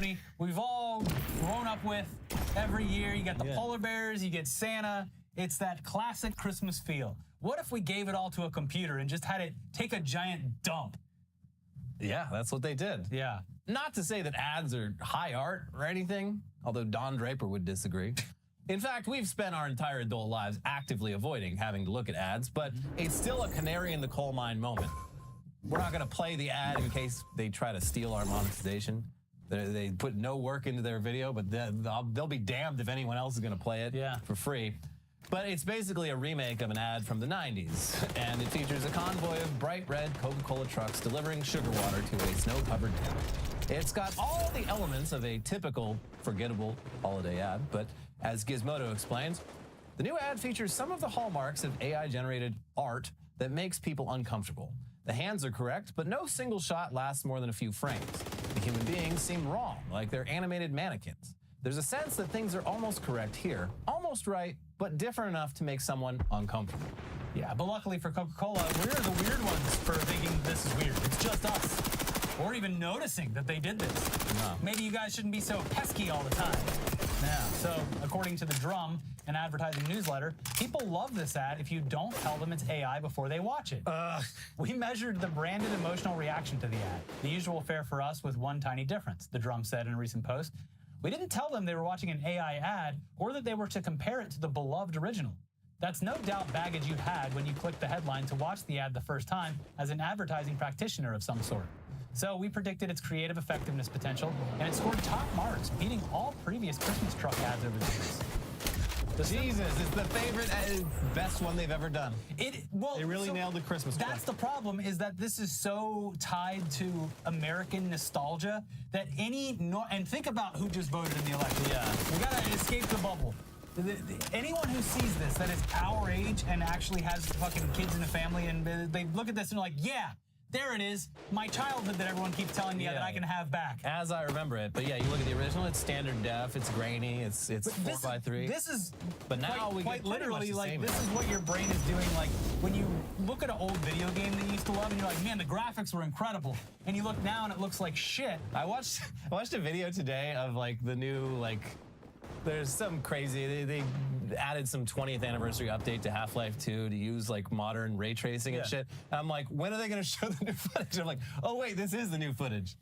company we've all grown up with every year. You got the polar bears, you get Santa. It's that classic Christmas feel. What if we gave it all to a computer and just had it take a giant dump? Yeah, that's what they did. Yeah. Not to say that ads are high art or anything, although Don Draper would disagree. In fact, we've spent our entire adult lives actively avoiding having to look at ads, but it's still a canary in the coal mine moment. We're not going to play the ad in case they try to steal our monetization. They put no work into their video, but they'll be damned if anyone else is going to play it for free. But it's basically a remake of an ad from the 90s, and it features a convoy of bright red Coca-Cola trucks delivering sugar water to a snow-covered town. It's got all the elements of a typical forgettable holiday ad, but as Gizmodo explains, the new ad features some of the hallmarks of AI-generated art that makes people uncomfortable. The hands are correct, but no single shot lasts more than a few frames. The human beings seem wrong, like they're animated mannequins. There's a sense that things are almost correct here, almost right, but different enough to make someone uncomfortable. Yeah, but luckily for Coca-Cola, we're the weird ones for thinking this is weird. It's just us. Or even noticing that they did this. No. Maybe you guys shouldn't be so pesky all the time. Yeah. So, according to The Drum, an advertising newsletter, people love this ad if you don't tell them it's AI before they watch it. We measured the branded emotional reaction to the ad. The usual fare for us with one tiny difference, The Drum said in a recent post. We didn't tell them they were watching an AI ad or that they were to compare it to the beloved original. That's no doubt baggage you had when you clicked the headline to watch the ad the first time as an advertising practitioner of some sort. So we predicted its creative effectiveness potential, and it scored top marks, beating all previous Christmas truck ads over the years. Jesus, it's the favorite, best one they've ever done. Well, they really nailed the Christmas truck. That's the problem, is that this is so tied to American nostalgia that and think about who just voted in the election. Yeah. We gotta escape the bubble. Anyone who sees this that is our age and actually has fucking kids in the family, and they look at this and they're like, yeah, there it is, my childhood that everyone keeps telling me that I can have back. As I remember it, but yeah, you look at the original, it's standard def, it's grainy, it's 4:3. This is, but now we quite get literally like same this is what your brain is doing. Like when you look at an old video game that you used to love, and you're like, man, the graphics were incredible, and you look now and it looks like shit. I watched a video today of like the new there's some crazy, they added some 20th anniversary update to Half-Life 2 to use like modern ray tracing and shit. And I'm like, when are they gonna show the new footage? I'm like, oh wait, this is the new footage.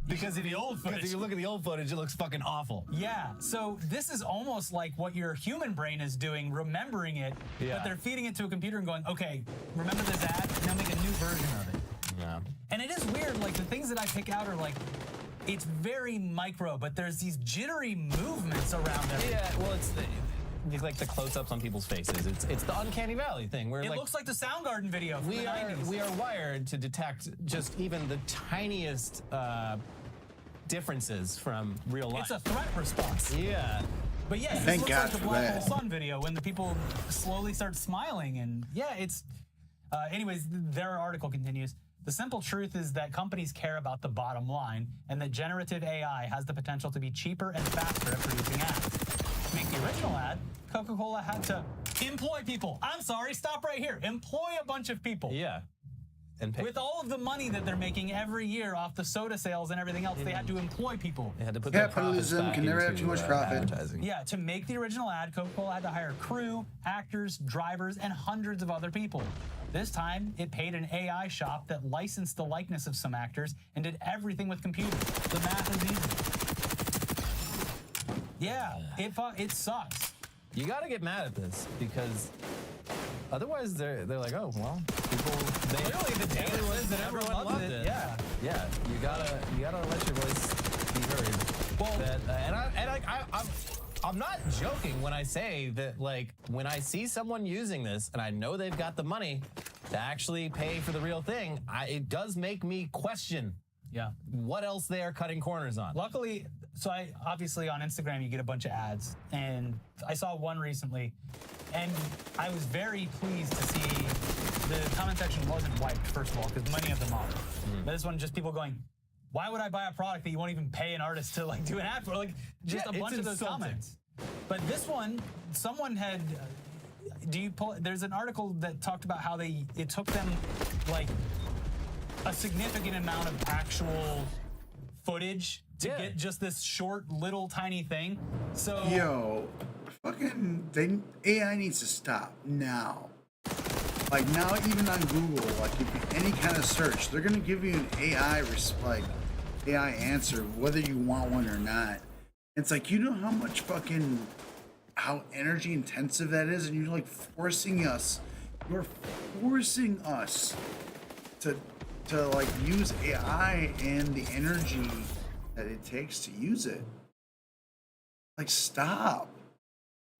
Because of the old footage. Because if you look at the old footage, it looks fucking awful. Yeah, so this is almost like what your human brain is doing, remembering it, but they're feeding it to a computer and going, okay, remember this ad, and now make a new version of it. Yeah. And it is weird, like the things that I pick out are like, it's very micro, but there's these jittery movements around everything. Yeah, well, it's like the close-ups on people's faces. It's the uncanny valley thing where it looks like the Soundgarden video from the 90s. We are wired to detect just even the tiniest differences from real life. It's a threat response. Yeah. But yeah, this looks like the Black Hole Sun video when the people slowly start smiling, and yeah, it's. Anyways, their article continues. The simple truth is that companies care about the bottom line, and that generative AI has the potential to be cheaper and faster at producing ads. To make the original ad, Coca-Cola had to employ people. I'm sorry, stop right here. Employ a bunch of people. Yeah. And pay. With all of the money that they're making every year off the soda sales and everything else, they had to employ people. They had to put capitalism can never have too much profit. Yeah, to make the original ad, Coca-Cola had to hire crew, actors, drivers, and hundreds of other people. This time, it paid an AI shop that licensed the likeness of some actors and did everything with computers. The math is easy. Yeah, it sucks. You got to get mad at this because otherwise they're like, oh well, people clearly the data was that everyone loved it. Yeah, yeah. You gotta let your voice be heard. Well, I'm not joking when I say that, like, when I see someone using this and I know they've got the money to actually pay for the real thing, it does make me question what else they are cutting corners on. Luckily, so obviously on Instagram you get a bunch of ads, and I saw one recently, and I was very pleased to see the comment section wasn't wiped, first of all, because many of them are. But this one, just people going, why would I buy a product that you won't even pay an artist to like do an ad for? Like just a bunch of those comments. But this one, someone had. There's an article that talked about how it took them like a significant amount of actual footage to get just this short, little, tiny thing. So Yo, AI needs to stop now. Like now, even on Google, like if any kind of search, they're gonna give you an AI AI answer, whether you want one or not. It's like, you know how much how energy intensive that is, and you're like forcing us to like use AI and the energy that it takes to use it. Like, stop.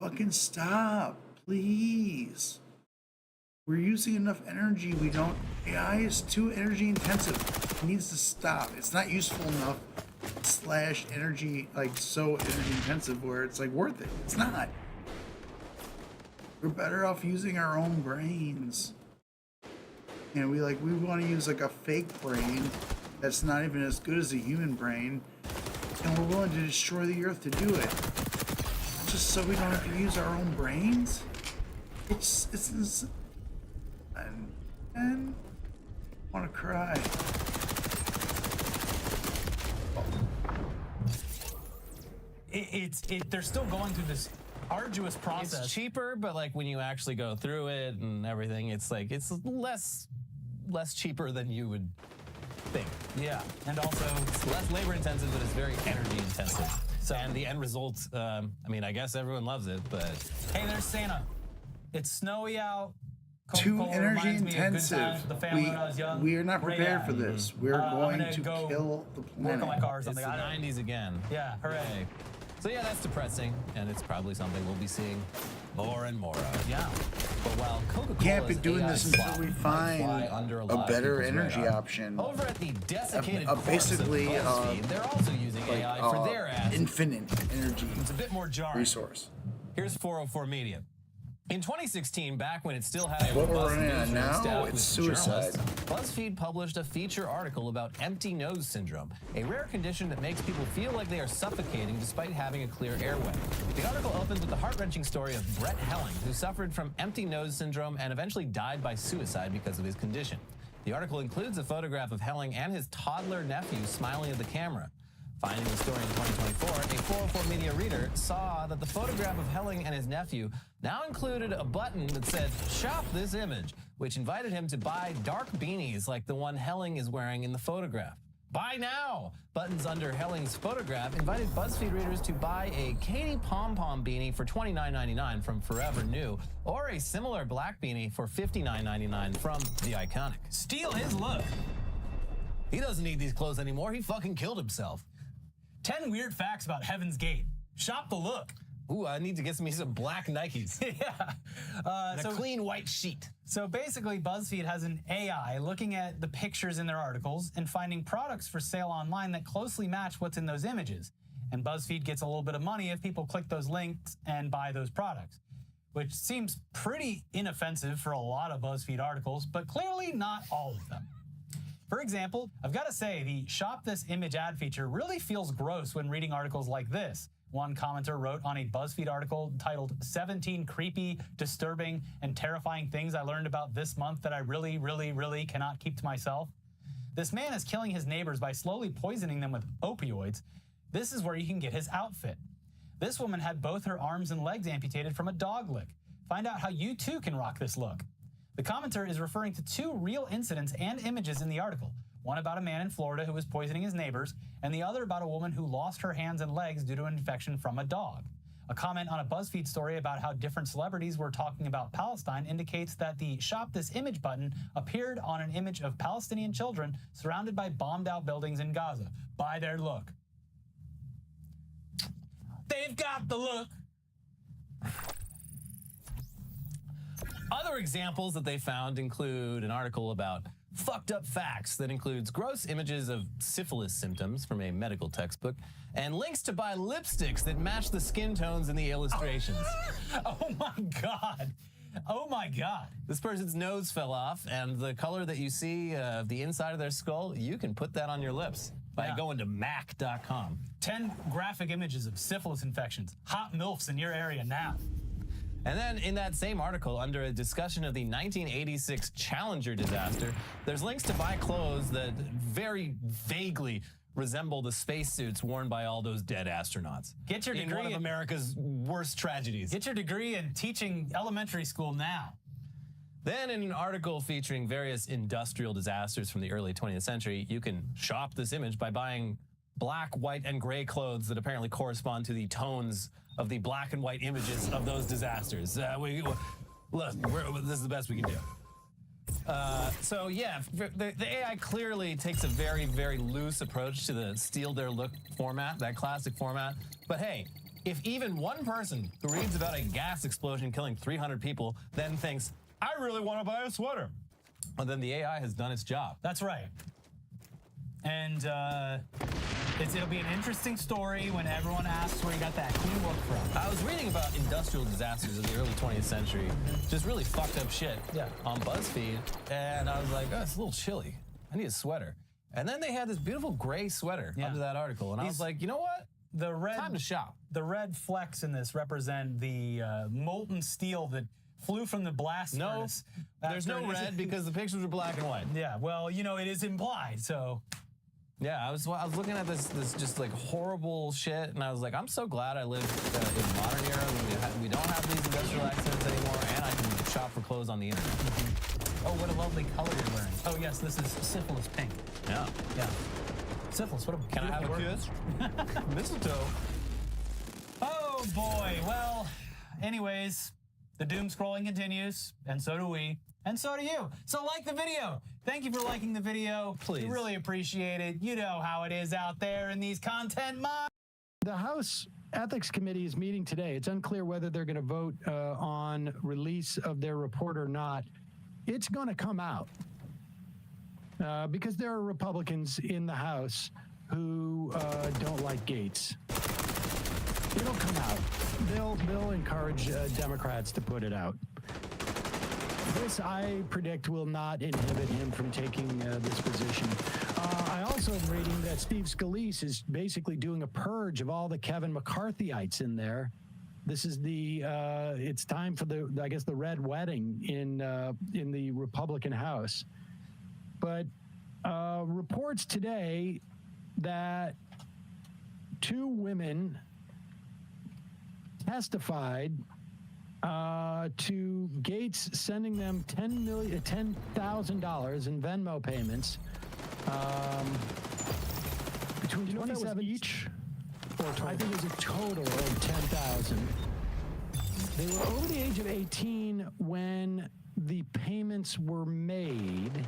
Fucking stop, please. We're using enough energy. AI is too energy intensive. It needs to stop. It's not useful enough / energy, like so energy intensive where it's like worth it. It's not. We're better off using our own brains. And we want to use like a fake brain that's not even as good as a human brain. And we're willing to destroy the earth to do it. Just so we don't have to use our own brains? It's and I want to cry. They're still going through this arduous process. It's cheaper, but like when you actually go through it and everything, it's like it's less cheaper than you would think. Yeah, and also it's less labor intensive, but it's very energy intensive. So, and the end result, I mean, I guess everyone loves it, but hey, there's Santa. It's snowy out. Too Coca-Cola energy reminds me of good intensive. times with the family when I was young. We are not Great prepared ad. for this. We're going to kill the Work planet. on my car or it's something. the I don't- 90s again. Yeah, hooray. Yay. So yeah, that's depressing, and it's probably something we'll be seeing more and more of. Yeah. But while Coca-Cola Can't be doing this until we find a better energy option. Over at the desiccated basically, BuzzFeed, they're also using AI for their ads. Infinite energy It's a bit more jarring. resource. Here's 404 Media. In 2016, back when it still had a What we're robust running on newsroom now, staff with it's suicide. journalists, BuzzFeed published a feature article about empty nose syndrome, a rare condition that makes people feel like they are suffocating despite having a clear airway. The article opens with the heart-wrenching story of Brett Helling, who suffered from empty nose syndrome and eventually died by suicide because of his condition. The article includes a photograph of Helling and his toddler nephew smiling at the camera. Finding the story in 2024, a 404 Media reader saw that the photograph of Helling and his nephew now included a button that said, "Shop this image," which invited him to buy dark beanies like the one Helling is wearing in the photograph. Buy now! Buttons under Helling's photograph invited BuzzFeed readers to buy a Katie Pom Pom beanie for $29.99 from Forever New, or a similar black beanie for $59.99 from The Iconic. Steal his look. He doesn't need these clothes anymore. He fucking killed himself. 10 weird facts about Heaven's Gate. Shop the look. Ooh, I need to get me some black Nikes. Yeah. And a clean white sheet. So basically, BuzzFeed has an AI looking at the pictures in their articles and finding products for sale online that closely match what's in those images. And BuzzFeed gets a little bit of money if people click those links and buy those products, which seems pretty inoffensive for a lot of BuzzFeed articles, but clearly not all of them. For example, I've got to say, the Shop This Image ad feature really feels gross when reading articles like this. One commenter wrote on a BuzzFeed article titled 17 Creepy, Disturbing, and Terrifying Things I Learned About This Month That I Really, Really, Really Cannot Keep to Myself. This man is killing his neighbors by slowly poisoning them with opioids. This is where you can get his outfit. This woman had both her arms and legs amputated from a dog lick. Find out how you too can rock this look. The commenter is referring to 2 real incidents and images in the article. One about a man in Florida who was poisoning his neighbors, and the other about a woman who lost her hands and legs due to an infection from a dog. A comment on a BuzzFeed story about how different celebrities were talking about Palestine indicates that the Shop This Image button appeared on an image of Palestinian children surrounded by bombed-out buildings in Gaza. Buy their look. They've got the look. Other examples that they found include an article about fucked up facts that includes gross images of syphilis symptoms from a medical textbook and links to buy lipsticks that match the skin tones in the illustrations. Oh my God. Oh my God. This person's nose fell off, and the color that you see of the inside of their skull, you can put that on your lips by going to mac.com. 10 graphic images of syphilis infections. Hot MILFs in your area now. And then in that same article, under a discussion of the 1986 Challenger disaster, there's links to buy clothes that very vaguely resemble the spacesuits worn by all those dead astronauts. Get your in degree one of in- America's worst tragedies. Get your degree in teaching elementary school now. Then, in an article featuring various industrial disasters from the early 20th century, you can shop this image by buying black, white, and gray clothes that apparently correspond to the tones of the black and white images of those disasters. Look, this is the best we can do. So yeah, the AI clearly takes a very, very loose approach to the steal their look format, that classic format. But hey, if even one person who reads about a gas explosion killing 300 people then thinks, I really want to buy a sweater, well, then the AI has done its job. That's right. And it'll be an interesting story when everyone asks where you got that cool look from. I was reading about industrial disasters of the early 20th century, just really fucked up shit on BuzzFeed, and I was like, oh, it's a little chilly. I need a sweater. And then they had this beautiful gray sweater under that article, and I was like, you know what? Time to shop. The red flecks in this represent the molten steel that flew from the blast furnace. There's no red because the pictures were black and white. Yeah, well, you know, it is implied, so. Yeah, I was looking at this just like horrible shit, and I was like, I'm so glad I live in modern era when we don't have these industrial accidents anymore, and I can shop for clothes on the internet. Oh, what a lovely color you're wearing. Oh, yes, this is syphilis pink. Yeah. Yeah. Syphilis, what a Can I have a word. kiss? Mistletoe. Oh, boy. Well, anyways, the doom scrolling continues, and so do we, and so do you. So like the video. Thank you for liking the video. Please. We really appreciate it. You know how it is out there in these content mines. The House Ethics Committee is meeting today. It's unclear whether they're going to vote on release of their report or not. It's going to come out because there are Republicans in the House who don't like Gates. It'll come out. They'll encourage Democrats to put it out. This, I predict, will not inhibit him from taking this position. I also am reading that Steve Scalise is basically doing a purge of all the Kevin McCarthyites in there. This is it's time for the red wedding in the Republican House. But reports today that 2 women testified to Gates sending them $10,000 in Venmo payments between 27 each, or I think it was a total of 10,000. They were over the age of 18 when the payments were made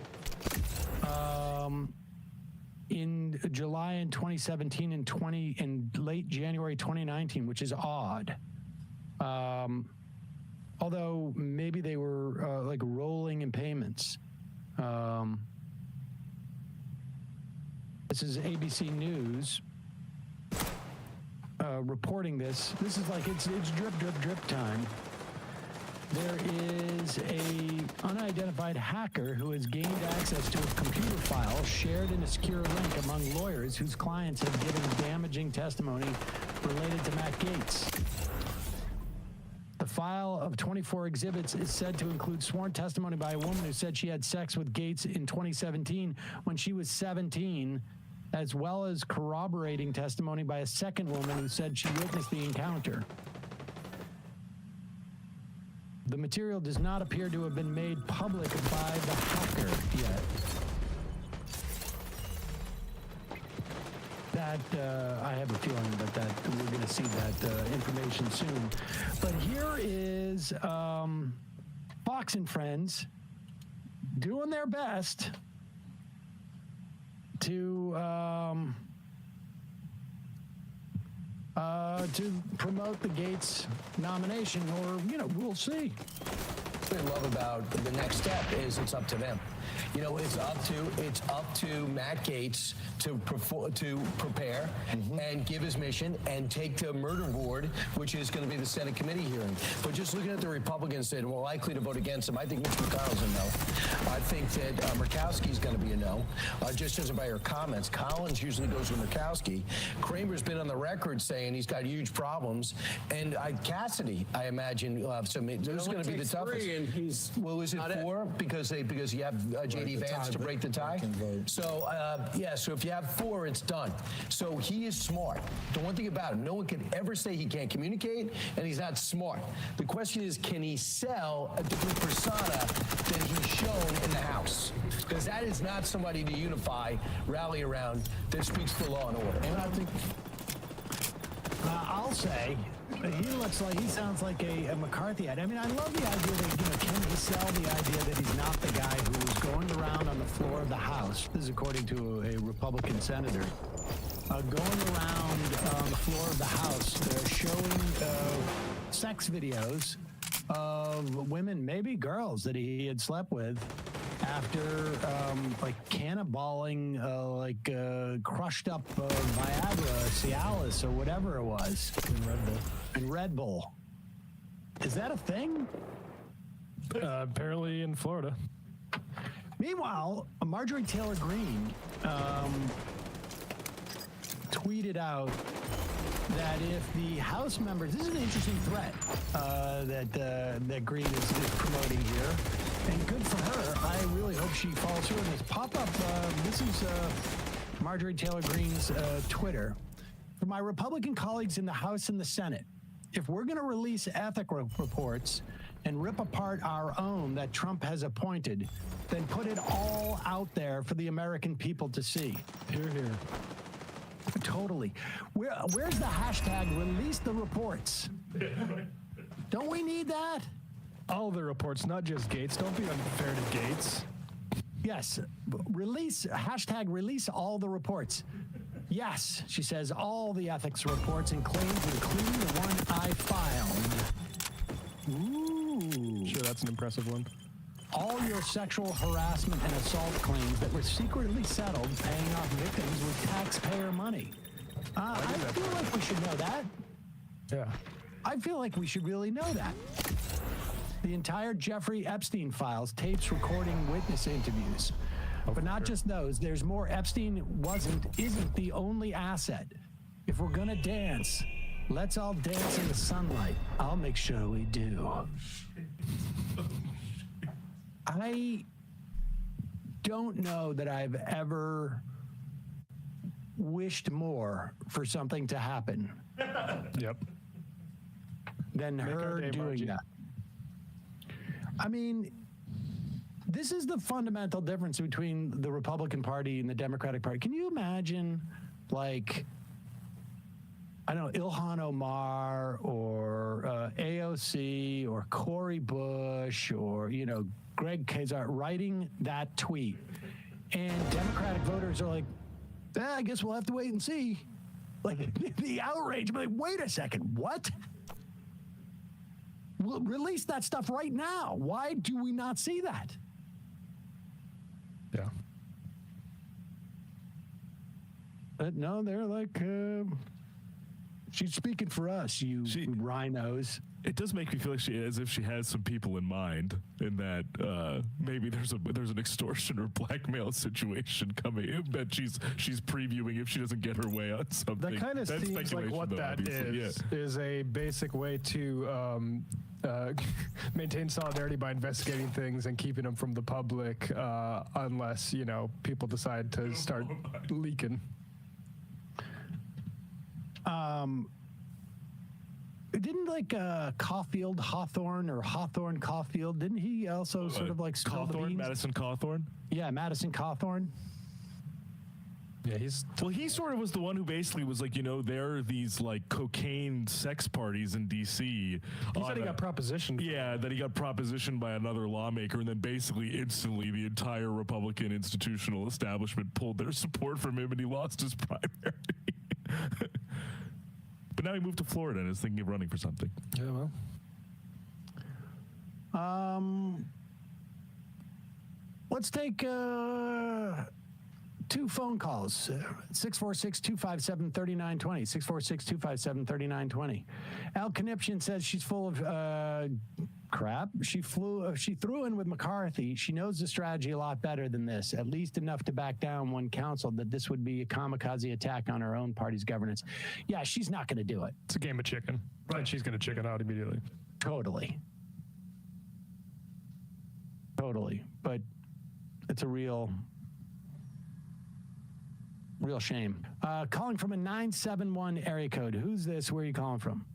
in July in 2017 and in late January 2019, which is odd. Although maybe they were like rolling in payments. This is ABC News reporting this. This is like it's drip, drip, drip time. There is a unidentified hacker who has gained access to a computer file shared in a secure link among lawyers whose clients have given damaging testimony related to Matt Gaetz. The file of 24 exhibits is said to include sworn testimony by a woman who said she had sex with Gaetz in 2017 when she was 17, as well as corroborating testimony by a second woman who said she witnessed the encounter. The material does not appear to have been made public by the hacker yet. That, I have a feeling that we're going to see that information soon. But here is Fox and Friends doing their best to promote the Gaetz nomination, or, we'll see. What I love about the next step is it's up to them. It's up to Matt Gaetz to prepare and give his mission and take the murder board, which is going to be the Senate committee hearing. But just looking at the Republicans that are more likely to vote against him, I think Mitch McConnell's a no. I think that Murkowski's going to be a no, just judging by her comments. Collins usually goes with Murkowski. Kramer's been on the record saying he's got huge problems, and Cassidy, I imagine, will have some. This is going to be the toughest. And he's well, is it 4? Because you have J.D. Vance to break the tie. So, so if you have 4, it's done. So he is smart. The one thing about him, no one can ever say he can't communicate and he's not smart. The question is, can he sell a different persona than he's shown in the House? Because that is not somebody to unify, rally around, that speaks for law and order. And I think, I'll say, he sounds like a McCarthy ad. I mean, I love the idea that, can he sell the idea that he's not the guy who was going around on the floor of the House? This is according to a Republican senator. Going around on the floor of the House, showing sex videos of women, maybe girls, that he had slept with after cannonballing crushed up Viagra, Cialis, or whatever it was. In Red Bull. Is that a thing? Apparently in Florida. Meanwhile, Marjorie Taylor Greene tweeted out that if the House members, this is an interesting threat that Greene is promoting here, and good for her. I really hope she follows through on this. Pop-up, this is Marjorie Taylor Greene's Twitter. For my Republican colleagues in the House and the Senate, if we're going to release ethical reports and rip apart our own that Trump has appointed, then put it all out there for the American people to see. Hear, hear. Totally. Where's the hashtag release the reports? Don't we need that? All the reports, not just Gates. Don't be unfair to Gates. Yes. Hashtag release all the reports. Yes, she says, all the ethics reports and claims, including the one I filed. Ooh. Sure, that's an impressive one. All your sexual harassment and assault claims that were secretly settled paying off victims with taxpayer money. I feel like we should know that. Yeah. I feel like we should really know that. The entire Jeffrey Epstein files, tapes recording witness interviews. But not just those. There's more. Epstein isn't the only asset. If we're gonna dance, let's all dance in the sunlight. I'll make sure we do. I don't know that I've ever wished more for something to happen. Yep. Than her doing that. I mean, this is the fundamental difference between the Republican Party and the Democratic Party. Can you imagine, I don't know, Ilhan Omar or AOC or Cory Bush or, Greg Kazar writing that tweet, and Democratic voters are like, I guess we'll have to wait and see. The outrage, but wait a second, what? We'll release that stuff right now. Why do we not see that? Yeah. But no, they're like, she's speaking for us, you rhinos. It does make me feel like as if she has some people in mind, in that maybe there's an extortion or blackmail situation coming that she's previewing if she doesn't get her way on something. That kind of seems like what that is a basic way to maintain solidarity by investigating things and keeping them from the public, unless people decide to start leaking. Didn't Hawthorne or Hawthorne Caulfield, didn't he also sort of spill the beans? Madison Cawthorn? Yeah, Madison Cawthorn. Yeah, he sort of was the one who basically was like, there are these cocaine sex parties in D.C. He said he got propositioned. Yeah, that he got propositioned by another lawmaker, and then basically instantly the entire Republican institutional establishment pulled their support from him, and he lost his primary. But now he moved to Florida and is thinking of running for something. Yeah, well. Let's take 2 phone calls. 646-257-3920. 646-257-3920. Al Conniption says she's full of crap. She threw in with McCarthy. She knows the strategy a lot better than this, at least enough to back down when counseled that this would be a kamikaze attack on her own party's governance. Yeah, she's not going to do it. It's a game of chicken. Right. And she's going to chicken out immediately. Totally. But That's a real shame. Calling from a 971 area code. Who's this? Where are you calling from?